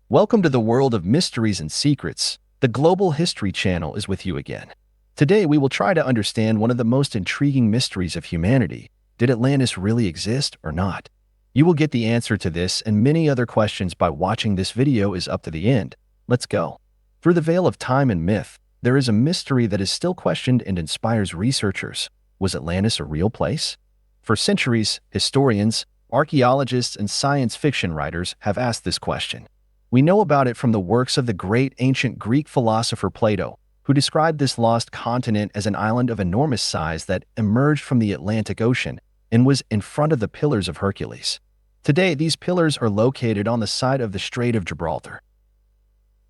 Welcome to the world of mysteries and secrets. The Global History Channel is with you again. Today, we will try to understand one of the most intriguing mysteries of humanity. Did Atlantis really exist or not? You will get the answer to this and many other questions by watching this video is up to the end. Let's go. Through the veil of time and myth, there is a mystery that is still questioned and inspires researchers. Was Atlantis a real place? For centuries, historians, archaeologists, and science fiction writers have asked this question. We know about it from the works of the great ancient Greek philosopher Plato, who described this lost continent as an island of enormous size that emerged from the Atlantic Ocean and was in front of the Pillars of Hercules. Today, these pillars are located on the side of the Strait of Gibraltar.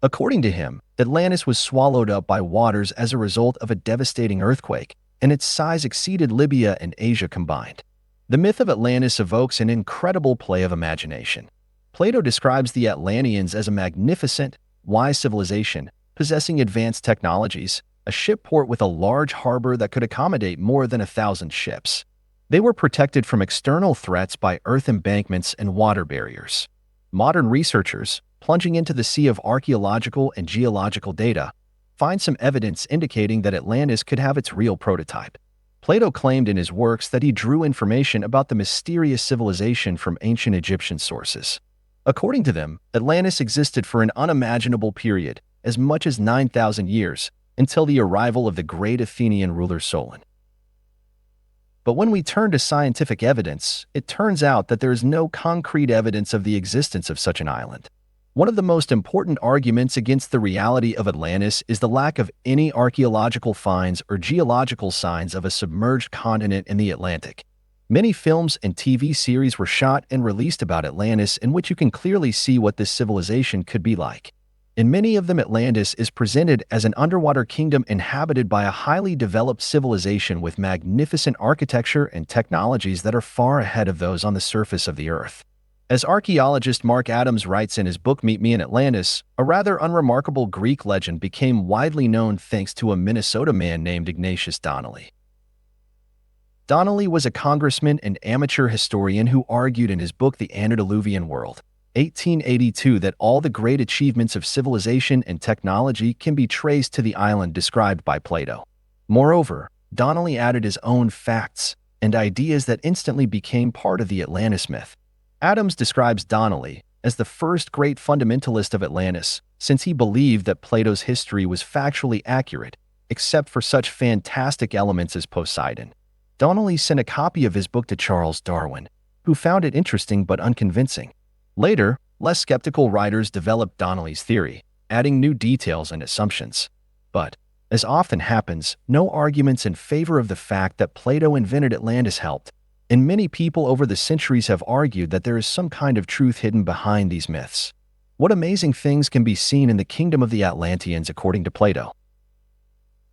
According to him, Atlantis was swallowed up by waters as a result of a devastating earthquake, and its size exceeded Libya and Asia combined. The myth of Atlantis evokes an incredible play of imagination. Plato describes the Atlanteans as a magnificent, wise civilization, possessing advanced technologies, a ship port with a large harbor that could accommodate more than 1,000 ships. They were protected from external threats by earth embankments and water barriers. Modern researchers, plunging into the sea of archaeological and geological data, find some evidence indicating that Atlantis could have its real prototype. Plato claimed in his works that he drew information about the mysterious civilization from ancient Egyptian sources. According to them, Atlantis existed for an unimaginable period, as much as 9,000 years, until the arrival of the great Athenian ruler Solon. But when we turn to scientific evidence, it turns out that there is no concrete evidence of the existence of such an island. One of the most important arguments against the reality of Atlantis is the lack of any archaeological finds or geological signs of a submerged continent in the Atlantic. Many films and TV series were shot and released about Atlantis in which you can clearly see what this civilization could be like. In many of them, Atlantis is presented as an underwater kingdom inhabited by a highly developed civilization with magnificent architecture and technologies that are far ahead of those on the surface of the Earth. As archaeologist Mark Adams writes in his book Meet Me in Atlantis, a rather unremarkable Greek legend became widely known thanks to a Minnesota man named Ignatius Donnelly. Donnelly was a congressman and amateur historian who argued in his book The Antediluvian World, 1882, that all the great achievements of civilization and technology can be traced to the island described by Plato. Moreover, Donnelly added his own facts and ideas that instantly became part of the Atlantis myth. Adams describes Donnelly as the first great fundamentalist of Atlantis, since he believed that Plato's history was factually accurate, except for such fantastic elements as Poseidon. Donnelly sent a copy of his book to Charles Darwin, who found it interesting but unconvincing. Later, less skeptical writers developed Donnelly's theory, adding new details and assumptions. But, as often happens, no arguments in favor of the fact that Plato invented Atlantis helped, and many people over the centuries have argued that there is some kind of truth hidden behind these myths. What amazing things can be seen in the kingdom of the Atlanteans according to Plato?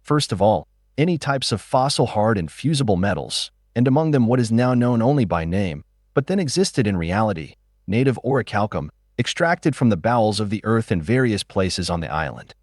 First of all, any types of fossil hard and fusible metals, and among them what is now known only by name, but then existed in reality, native orichalcum, extracted from the bowels of the earth in various places on the island.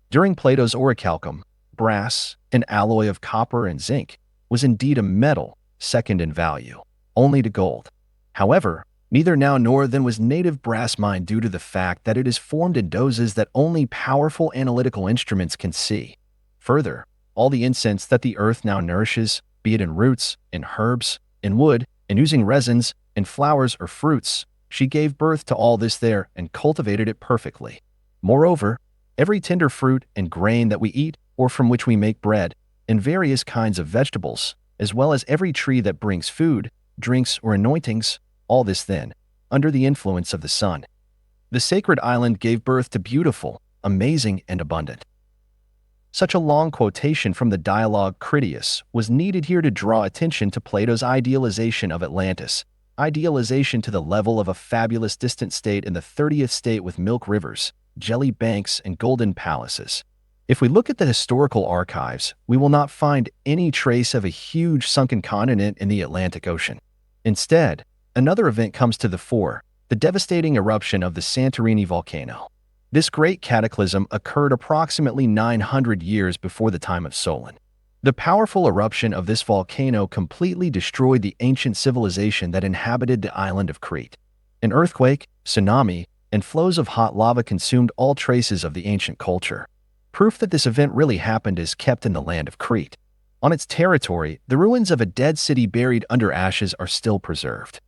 During Plato's orichalcum, brass, an alloy of copper and zinc, was indeed a metal, second in value, only to gold. However, neither now nor then was native brass mined due to the fact that it is formed in doses that only powerful analytical instruments can see. Further, all the incense that the earth now nourishes, be it in roots, in herbs, in wood, in using resins, in flowers or fruits, she gave birth to all this there and cultivated it perfectly. Moreover, every tender fruit and grain that we eat or from which we make bread, and various kinds of vegetables, as well as every tree that brings food, drinks, or anointings, all this then, under the influence of the sun. The sacred island gave birth to beautiful, amazing, and abundant. Such a long quotation from the dialogue Critias was needed here to draw attention to Plato's idealization of Atlantis, idealization to the level of a fabulous distant state in the 30th state with milk rivers, jelly banks, and golden palaces. If we look at the historical archives, we will not find any trace of a huge sunken continent in the Atlantic Ocean. Instead, another event comes to the fore, the devastating eruption of the Santorini volcano. This great cataclysm occurred approximately 900 years before the time of Solon. The powerful eruption of this volcano completely destroyed the ancient civilization that inhabited the island of Crete. An earthquake, tsunami, and flows of hot lava consumed all traces of the ancient culture. Proof that this event really happened is kept in the land of Crete. On its territory, the ruins of a dead city buried under ashes are still preserved.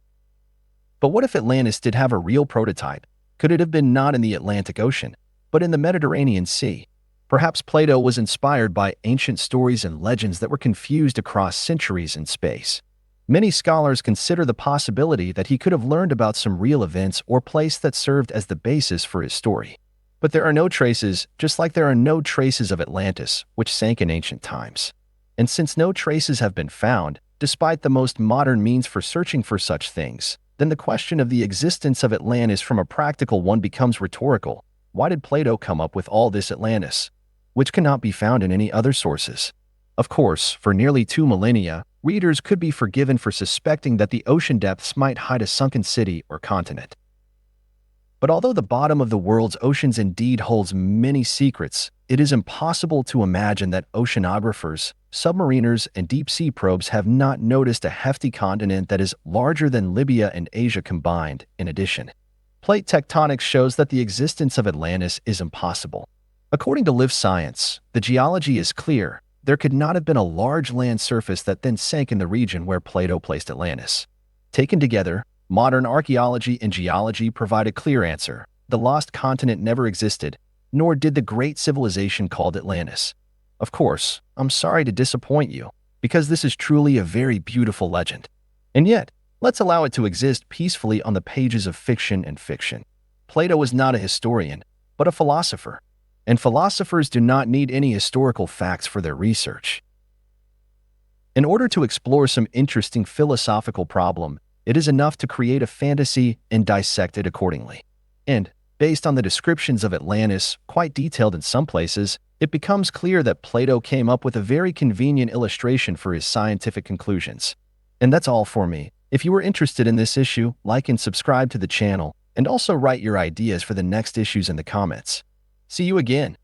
But what if Atlantis did have a real prototype? Could it have been not in the Atlantic Ocean, but in the Mediterranean Sea? Perhaps Plato was inspired by ancient stories and legends that were confused across centuries in space. Many scholars consider the possibility that he could have learned about some real events or place that served as the basis for his story. But there are no traces, just like there are no traces of Atlantis, which sank in ancient times. And since no traces have been found, despite the most modern means for searching for such things, then the question of the existence of Atlantis from a practical one becomes rhetorical. Why did Plato come up with all this Atlantis, which cannot be found in any other sources? Of course, for nearly 2 millennia, readers could be forgiven for suspecting that the ocean depths might hide a sunken city or continent. But although the bottom of the world's oceans indeed holds many secrets, it is impossible to imagine that oceanographers, submariners, and deep-sea probes have not noticed a hefty continent that is larger than Libya and Asia combined. In addition, plate tectonics shows that the existence of Atlantis is impossible. According to Live Science, the geology is clear. There could not have been a large land surface that then sank in the region where Plato placed Atlantis. Taken together, modern archaeology and geology provide a clear answer. The lost continent never existed, nor did the great civilization called Atlantis. Of course, I'm sorry to disappoint you, because this is truly a very beautiful legend. And yet, let's allow it to exist peacefully on the pages of fiction and fiction. Plato was not a historian, but a philosopher. And philosophers do not need any historical facts for their research. In order to explore some interesting philosophical problem, it is enough to create a fantasy and dissect it accordingly. And, based on the descriptions of Atlantis, quite detailed in some places, it becomes clear that Plato came up with a very convenient illustration for his scientific conclusions. And that's all for me. If you were interested in this issue, like and subscribe to the channel, and also write your ideas for the next issues in the comments. See you again.